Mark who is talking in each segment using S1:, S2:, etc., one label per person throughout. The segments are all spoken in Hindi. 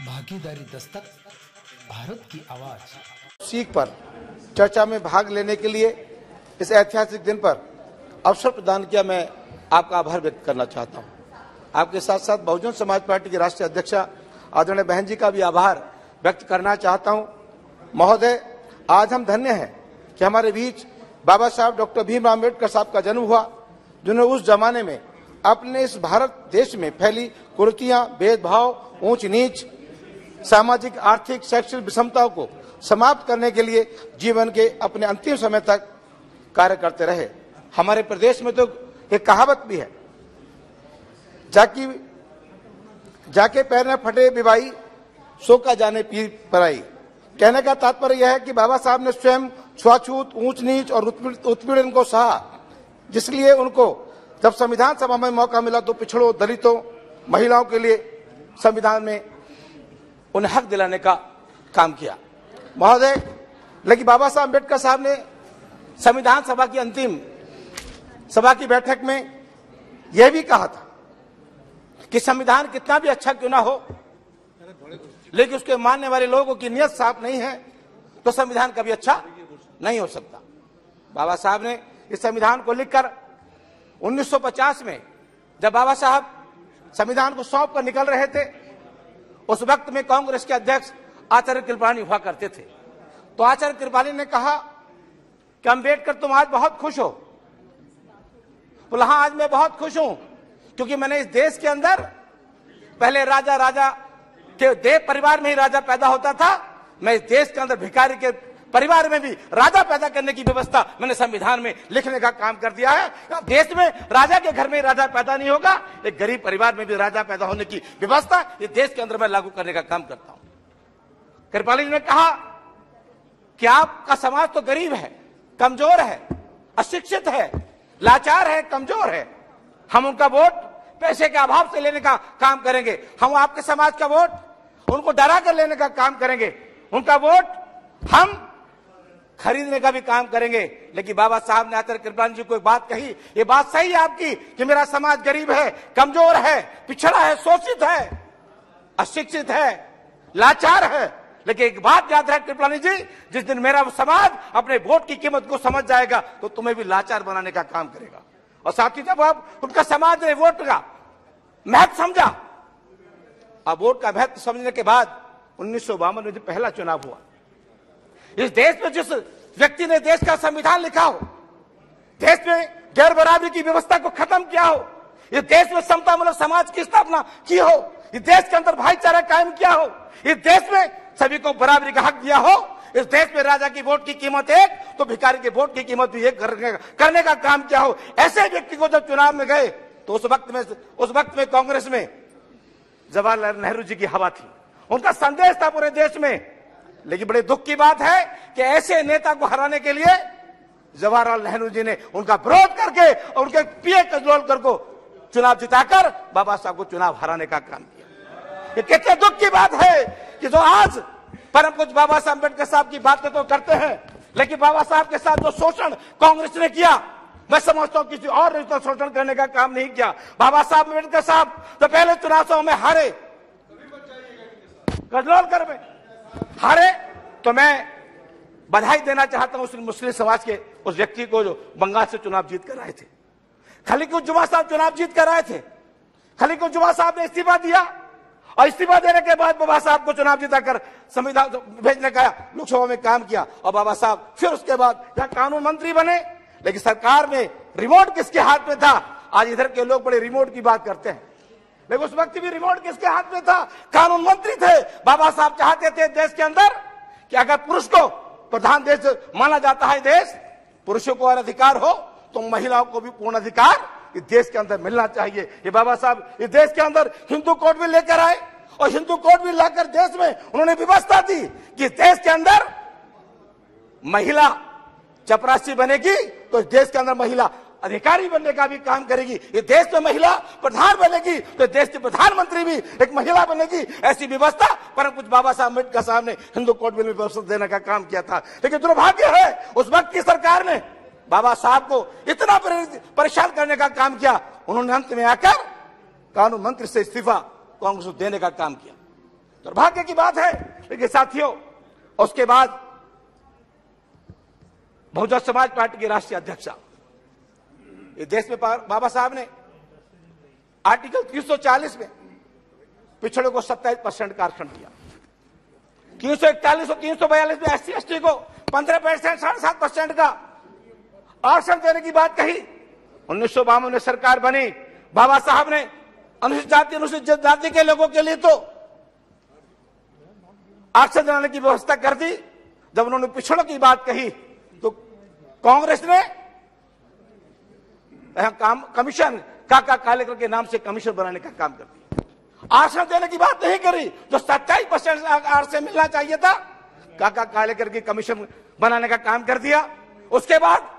S1: भागीदारी दस्तक, भारत की आवाज।
S2: सीख पर चर्चा में भाग लेने के लिए इस ऐतिहासिक दिन पर अवसर प्रदान किया, मैं आपका आभार व्यक्त करना चाहता हूं। आपके साथ साथ बहुजन समाज पार्टी की राष्ट्रीय अध्यक्षा आदरणीय बहन जी का भी आभार व्यक्त करना चाहता हूं। महोदय, आज हम धन्य हैं कि हमारे बीच बाबा साहब डॉक्टर भीमराव अम्बेडकर साहब का जन्म हुआ, जिन्होंने उस जमाने में अपने इस भारत देश में फैली कुरीतियां, भेदभाव, ऊंच नीच, सामाजिक, आर्थिक, शैक्षणिक विषमताओं को समाप्त करने के लिए जीवन के अपने अंतिम समय तक कार्य करते रहे। हमारे प्रदेश में तो एक कहावत भी है, जाके पैर न फटे बिबाई, सो का जाने पीर पराई। कहने का तात्पर्य यह है कि बाबा साहब ने स्वयं छुआछूत, ऊंच नीच और उत्पीड़न को सहा, जिसलिए उनको जब संविधान सभा में मौका मिला तो पिछड़ों, दलितों, महिलाओं के लिए संविधान में उन्हें हक दिलाने का काम किया। महोदय, लेकिन बाबा साहब अम्बेडकर साहब ने संविधान सभा की अंतिम सभा की बैठक में यह भी कहा था कि संविधान कितना भी अच्छा क्यों ना हो, लेकिन उसके मानने वाले लोगों की नियत साफ नहीं है तो संविधान कभी अच्छा नहीं हो सकता। बाबा साहब ने इस संविधान को लिखकर 1950 में जब बाबा साहब संविधान को सौंप कर निकल रहे थे, उस वक्त में कांग्रेस के अध्यक्ष आचार्य कृपलानी हुआ करते थे। तो आचार्य कृपलानी ने कहा कि अम्बेडकर, तुम आज बहुत खुश हो। बोला, हाँ, आज मैं बहुत खुश हूं, क्योंकि मैंने इस देश के अंदर पहले राजा के देव परिवार में ही राजा पैदा होता था, मैं इस देश के अंदर भिखारी के परिवार में भी राजा पैदा करने की व्यवस्था मैंने संविधान में लिखने का काम कर दिया है। देश में राजा के घर में राजा पैदा नहीं होगा, एक गरीब परिवार में भी राजा पैदा होने की व्यवस्था इस देश के अंदर मैं लागू करने का काम करता हूं। कृपाली ने कहा कि आपका समाज तो गरीब है, कमजोर है, अशिक्षित है, लाचार है, कमजोर है। हम उनका वोट पैसे के अभाव से लेने का काम करेंगे। हम आपके समाज का वोट उनको डरा कर लेने का काम करेंगे। उनका वोट हम खरीदने का भी काम करेंगे। लेकिन बाबा साहब ने आचार्य कृपलानी जी को एक बात कही, ये बात सही है आपकी कि मेरा समाज गरीब है, कमजोर है, पिछड़ा है, शोषित है, अशिक्षित है, लाचार है। लेकिन एक बात याद रहे कृपलानी जी, जिस दिन मेरा समाज अपने वोट की कीमत को समझ जाएगा तो तुम्हें भी लाचार बनाने का काम करेगा। और साथ ही जब आप उनका समाज ने वोट का महत्व समझा, अब वोट का महत्व समझने के बाद 1952 में जो पहला चुनाव हुआ, इस देश में जिस व्यक्ति ने देश का संविधान लिखा हो, देश में गैर बराबरी की व्यवस्था को खत्म किया हो, इस देश में समतामूलक समाज की स्थापना की हो, इस देश के अंदर भाईचारा कायम किया हो, इस देश में सभी को बराबरी का हक दिया हो, इस देश में राजा की वोट की कीमत एक तो भिखारी के वोट की कीमत भी एक करने का काम किया हो, ऐसे व्यक्ति को जब चुनाव में गए तो उस वक्त में कांग्रेस में जवाहरलाल नेहरू जी की हवा थी, उनका संदेश था पूरे देश में। लेकिन बड़े दुख की बात है कि ऐसे नेता को हराने के लिए जवाहरलाल नेहरू जी ने उनका विरोध करके और उनके पीए कजरोलकर को चुनाव जिताकर बाबा साहब को चुनाव हराने का काम किया। ये कितने दुख की बात है कि जो आज परम पूज्य बाबा साहब अम्बेडकर साहब की बातें तो करते हैं, लेकिन बाबा साहब के साथ जो शोषण कांग्रेस ने किया, मैं समझता हूं किसी और ने तो शोषण करने का काम नहीं किया। बाबा साहब अम्बेडकर साहब तो पहले चुनाव में हारे, कजरोलकर में हारे, तो मैं बधाई देना चाहता हूं उस मुस्लिम समाज के उस व्यक्ति को जो बंगाल से चुनाव जीत कर आए थे। खलीकुज्जुमा साहब चुनाव जीत कर आए थे, खलीकुज्जुमा साहब ने इस्तीफा दिया और इस्तीफा देने के बाद बाबा साहब को चुनाव जिताकर संविधान भेजने का लोकसभा में काम किया और बाबा साहब फिर उसके बाद यहाँ कानून मंत्री बने। लेकिन सरकार में रिमोट किसके हाथ में था? आज इधर के लोग बड़े रिमोट की बात करते हैं, लेकिन उस वक्त भी रिमोट किसके हाथ में था? कानून मंत्री थे। बाबा साहब चाहते थे देश के अंदर कि अगर पुरुष को प्रधान देश माना जाता है देश, पुरुषों को और अधिकार हो तो महिलाओं को भी पूर्ण अधिकार इस देश के अंदर मिलना चाहिए। ये बाबा साहब इस देश के अंदर हिंदू कोड भी लेकर आए और हिंदू कोड भी लाकर देश में उन्होंने व्यवस्था दी कि देश के अंदर महिला चपरासी बनेगी तो इस देश के अंदर महिला अधिकारी बनने का भी काम करेगी। इस देश में महिला प्रधान बनेगी तो देश के प्रधानमंत्री भी एक महिला बनेगी। ऐसी व्यवस्था परम पूज्य बाबा साहब अम्बेडकर साहब ने हिंदू कोड बिल में व्यवस्था देने का काम किया था। लेकिन दुर्भाग्य है उस वक्त की सरकार ने बाबा साहब को इतना परेशान करने का काम किया, उन्होंने अंत में आकर कानून मंत्री से इस्तीफा कांग्रेस को देने का काम किया। दुर्भाग्य की बात है। लेकिन साथियों, उसके बाद बहुजन समाज पार्टी के राष्ट्रीय अध्यक्ष इस देश में बाबा साहब ने आर्टिकल 340 में पिछड़े को 27% का आरक्षण दिया। 341 और 342 में SC ST को 15%, 7.5% का आरक्षण देने की बात कही। 1952 में सरकार बनी, बाबा साहब ने अनुसूचित जाति, अनुसूचित जाति के लोगों के लिए तो आरक्षण दिलाने की व्यवस्था कर दी। जब उन्होंने पिछड़ों की बात कही तो कांग्रेस ने कमीशन काका कालेकर के नाम से कमीशन बनाने का काम कर दिया। आरक्षण देने की बात नहीं करी, जो 27% आरक्षण मिलना चाहिए था, काका कालेकर की कमीशन बनाने का काम कर दिया। उसके बाद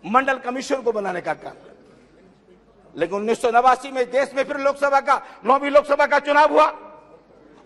S2: मंडल कमीशन को बनाने का काम कर दिया। लेकिन 1989 में देश में फिर लोकसभा का 9वीं लोकसभा का चुनाव हुआ।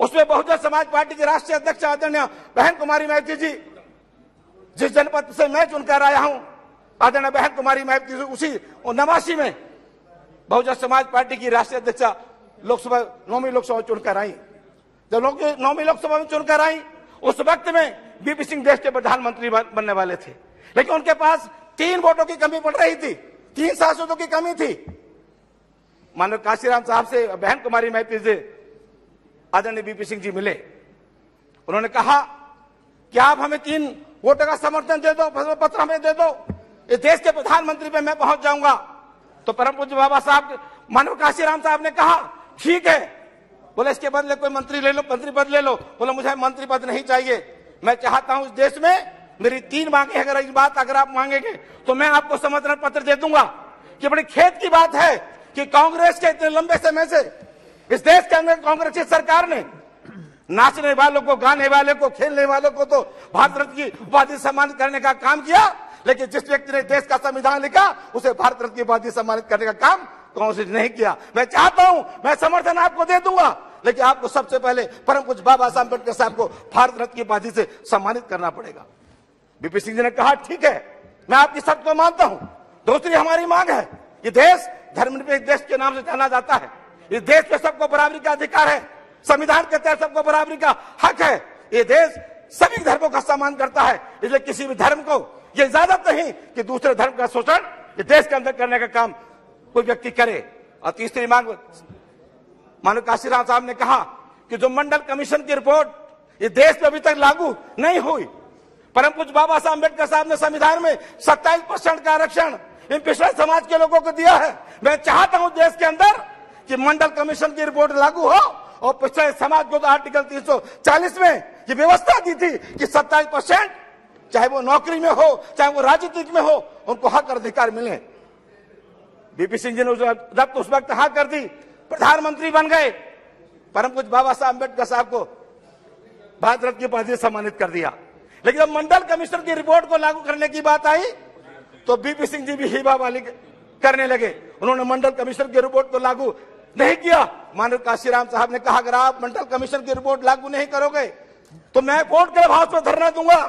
S2: उसमें बहुजन समाज पार्टी के राष्ट्रीय अध्यक्ष आदरणीय बहन कुमारी मैती जी, जिस जनपद से मैं चुनकर आया हूं, आदरणीय बहन कुमारी मैती जी उसी 89 में बहुजन समाज पार्टी की राष्ट्रीय अध्यक्षा लोकसभा 9वीं लोकसभा चुनकर आई। जब 9वीं लोकसभा में चुनकर आई, उस वक्त में बीपी सिंह देश के प्रधानमंत्री बनने वाले थे। लेकिन उनके पास 3 वोटों की कमी पड़ रही थी, 3 सांसदों की कमी थी। मानव काशीराम साहब से, बहन कुमारी मैती से आदरणीय बीपी सिंह जी मिले। उन्होंने कहा कि आप हमें 3 वोटों का समर्थन दे दो, पत्र हमें दे दो, इस देश के प्रधानमंत्री पे मैं पहुंच जाऊंगा। तो परम पूज्य बाबा साहब, मानव काशीराम साहब ने कहा ठीक है। बोले इसके बदले कोई मंत्री ले लो, मंत्री पद ले लो। बोला मुझे मंत्री पद नहीं चाहिए, मैं चाहता हूं इस देश में मेरी 3 मांगे, अगर इस बात अगर आप मांगेंगे तो मैं आपको समर्थन पत्र दे दूंगा। कि बड़ी खेद की बात है कि कांग्रेस के इतने लंबे समय से इस देश के अंदर कांग्रेस की सरकार ने नाचने वालों को, गाने वाले को, खेलने वालों को तो भारत रत्न की उपाधि सम्मानित करने का काम किया। लेकिन जिस व्यक्ति ने देश का संविधान लिखा, उसे भारत रत्न की उपाधि सम्मानित करने का काम कांग्रेस ने नहीं किया। मैं चाहता हूं, मैं समर्थन आपको दे दूंगा, लेकिन आपको सबसे पहले परम पूज्य बाबा साहब अम्बेडकर साहब को भारत रत्न की उपाधि से सम्मानित करना पड़ेगा। बीपी सिंह जी ने कहा ठीक है, मैं आपकी शर्त को मानता हूं। दूसरी हमारी मांग है, ये देश धर्मनिरपेक्ष देश के नाम से जाना जाता है। इस देश में सबको बराबरी का अधिकार है, संविधान के तहत सबको बराबरी का हक है। ये देश सभी धर्मों का सम्मान करता है, इसलिए किसी भी धर्म को ये इजाजत नहीं कि दूसरे धर्म का शोषण इस देश के अंदर करने का काम कोई व्यक्ति करे। और तीसरी मांग, मानव काशीराम साहब ने कहा कि जो मंडल कमीशन की रिपोर्ट इस देश में अभी तक लागू नहीं हुई, परम पूज्य बाबा साहब अम्बेडकर साहब ने संविधान में 27% का आरक्षण इन पिछड़े समाज के लोगों को दिया है। मैं चाहता हूं देश के अंदर कि मंडल कमीशन की रिपोर्ट लागू हो और पिछड़े समाज को तो आर्टिकल 340 में ये व्यवस्था दी थी कि 27%, चाहे वो नौकरी में हो, चाहे वो राजनीतिक में हो, उनको हक और अधिकार मिले। बीपी सिंह जी ने उस वक्त हाँ कर दी, प्रधानमंत्री बन गए। परम पूज्य बाबा साहब अम्बेडकर साहब को भारत रत्न की उपाधि से सम्मानित कर दिया। लेकिन जब मंडल कमीशन की रिपोर्ट को लागू करने की बात आई तो बीपी सिंह जी भी हिबा वाली करने लगे। उन्होंने मंडल कमीशन की रिपोर्ट को लागू नहीं किया। मानव काशीराम साहब ने कहा अगर आप मंडल कमीशन की रिपोर्ट लागू नहीं करोगे तो मैं वोट के अभाव पर धरना दूंगा।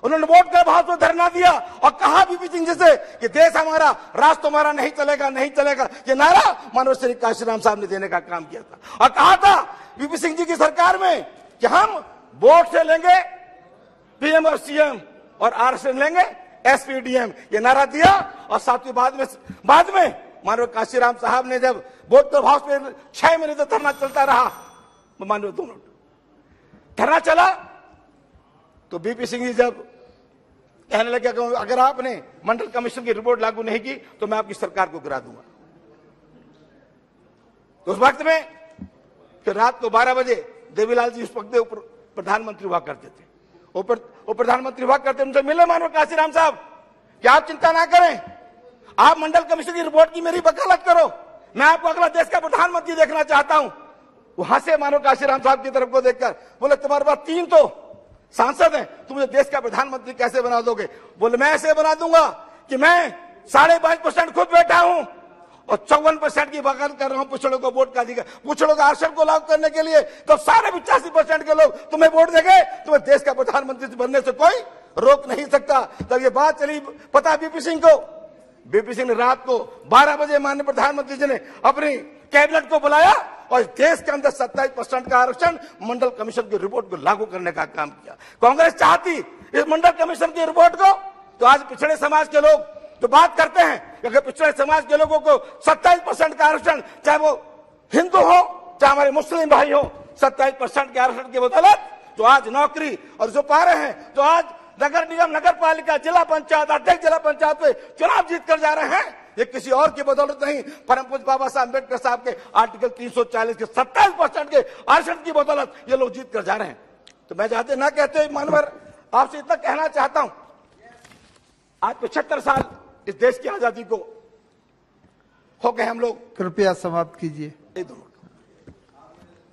S2: उन्होंने वोट के अभाव पर धरना दिया और कहा बीपी सिंह जी से कि देश हमारा, राष्ट्र हमारा नहीं चलेगा, नहीं चलेगा। ये नारा मानव श्री काशीराम साहब ने देने का काम किया था और कहा था बीपी सिंह जी की सरकार में कि हम वोट से लेंगे पीएम और सीएम और आरक्षण लेंगे एसपीडीएम, ये नारा दिया। और साथियों बाद में मानव काशीराम साहब ने जब वोट के अभाव पे 6 महीने तक धरना चलता रहा, मानव दोनों धरना चला तो बीपी सिंह जी जब कहने लगे अगर आपने मंडल कमीशन की रिपोर्ट लागू नहीं की तो मैं आपकी सरकार को गिरा दूंगा। तो उस वक्त में फिर रात को 12 बजे देवीलाल जी उस वक्त प्रधानमंत्री हुआ करते थे, वो प्रधानमंत्री हुआ करते, उनसे मिले मानव काशीराम साहब कि आप चिंता ना करें, आप मंडल कमीशन की रिपोर्ट की मेरी वकालत करो, मैं आपको अगला देश का प्रधानमंत्री देखना चाहता हूं। वहां से मानव काशीराम साहब की तरफ को देखकर बोले तुम्हारे पास 3 तो सांसद हैं, तुम मुझे देश का प्रधानमंत्री कैसे बना दोगे? बोले मैं ऐसे बना दूंगा कि मैं 5.5% खुद बैठा हूं और 54% की वकालत कर रहा हूं पिछड़ों को वोट का अधिकार, पिछड़ों का आरक्षण को लागू करने के लिए। तो सारे 85% के लोग तुम्हें वोट देंगे, तुम्हें देश का प्रधानमंत्री बनने से कोई रोक नहीं सकता। तब ये बात चली पता बीपी सिंह को। बीपी सिंह ने रात को 12 बजे माननीय प्रधानमंत्री जी ने अपनी कैबिनेट को बुलाया और इस देश के अंदर 27% का आरक्षण मंडल कमीशन की रिपोर्ट को लागू करने का काम किया। कांग्रेस चाहती इस मंडल कमीशन की रिपोर्ट को, तो आज पिछड़े समाज के लोग जो बात करते हैं कि अगर पिछड़े समाज के लोगों को 27% का आरक्षण, चाहे वो हिंदू हो चाहे हमारे मुस्लिम भाई हो, 27% के आरक्षण की बदौलत जो आज नौकरी और जो पा रहे हैं, जो आज नगर निगम, नगर पालिका, जिला पंचायत अध्यक्ष, जिला पंचायत पे चुनाव जीत कर जा रहे हैं, ये किसी और की बदौलत नहीं, परम पूज्य बाबा साहब अम्बेडकर साहब के आर्टिकल 340 के 27% के आरक्षण की बदौलत ये लोग जीत कर जा रहे हैं। तो मैं चाहते ना कहते मानवर आपसे इतना कहना चाहता हूं, आज 75 साल इस देश की आजादी को हो गए हम लोग।
S3: कृपया समाप्त कीजिए।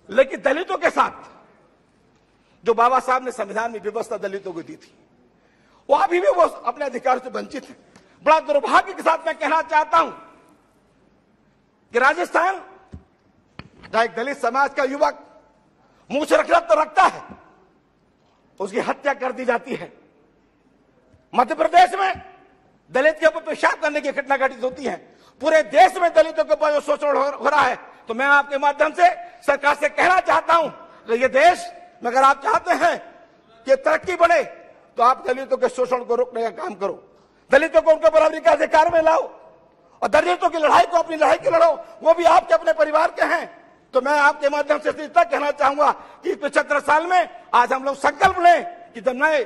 S2: लेकिन दलितों के साथ जो बाबा साहब ने संविधान में व्यवस्था दलितों को दी थी, वो अभी भी वो अपने अधिकार से वंचित है। बड़ा दुर्भाग्य के साथ मैं कहना चाहता हूं कि राजस्थान, जहां एक दलित समाज का युवक मूछ रखना तो रखता है, उसकी हत्या कर दी जाती है। मध्य प्रदेश में दलित के ऊपर पेशाब करने की घटना घटित होती है। पूरे देश में दलितों के ऊपर शोषण हो रहा है। तो मैं आपके माध्यम से सरकार से कहना चाहता हूं कि ये देश में अगर आप चाहते हैं कि तरक्की बढ़े, तो आप दलितों के शोषण को रोकने का काम करो, दलितों को उनके बराबरी का अधिकार में लाओ, और दलितों की लड़ाई को अपनी लड़ाई की लड़ो, वो भी आपके अपने परिवार के हैं। तो मैं आपके माध्यम से इतना कहना चाहूंगा कि 75 साल में आज हम लोग संकल्प लें कि जब नए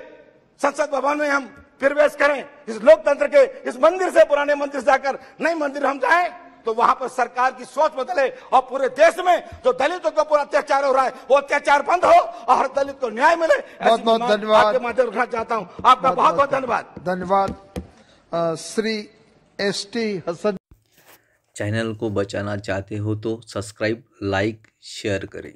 S2: संसद भवन में हम प्रवेश करें, इस लोकतंत्र के इस मंदिर से, पुराने मंदिर से जाकर नए मंदिर हम जाएं, तो वहां पर सरकार की सोच बदले और पूरे देश में जो दलितों का पूरा अत्याचार हो रहा है वो अत्याचार बंद हो और हर दलित को न्याय मिले।
S3: बहुत बहुत धन्यवाद।
S2: आपके माध्यम रखना चाहता हूं। आपका बहुत बहुत धन्यवाद।
S3: धन्यवाद। श्री ST हसन।
S4: चैनल को बचाना चाहते हो तो सब्सक्राइब, लाइक, शेयर करें।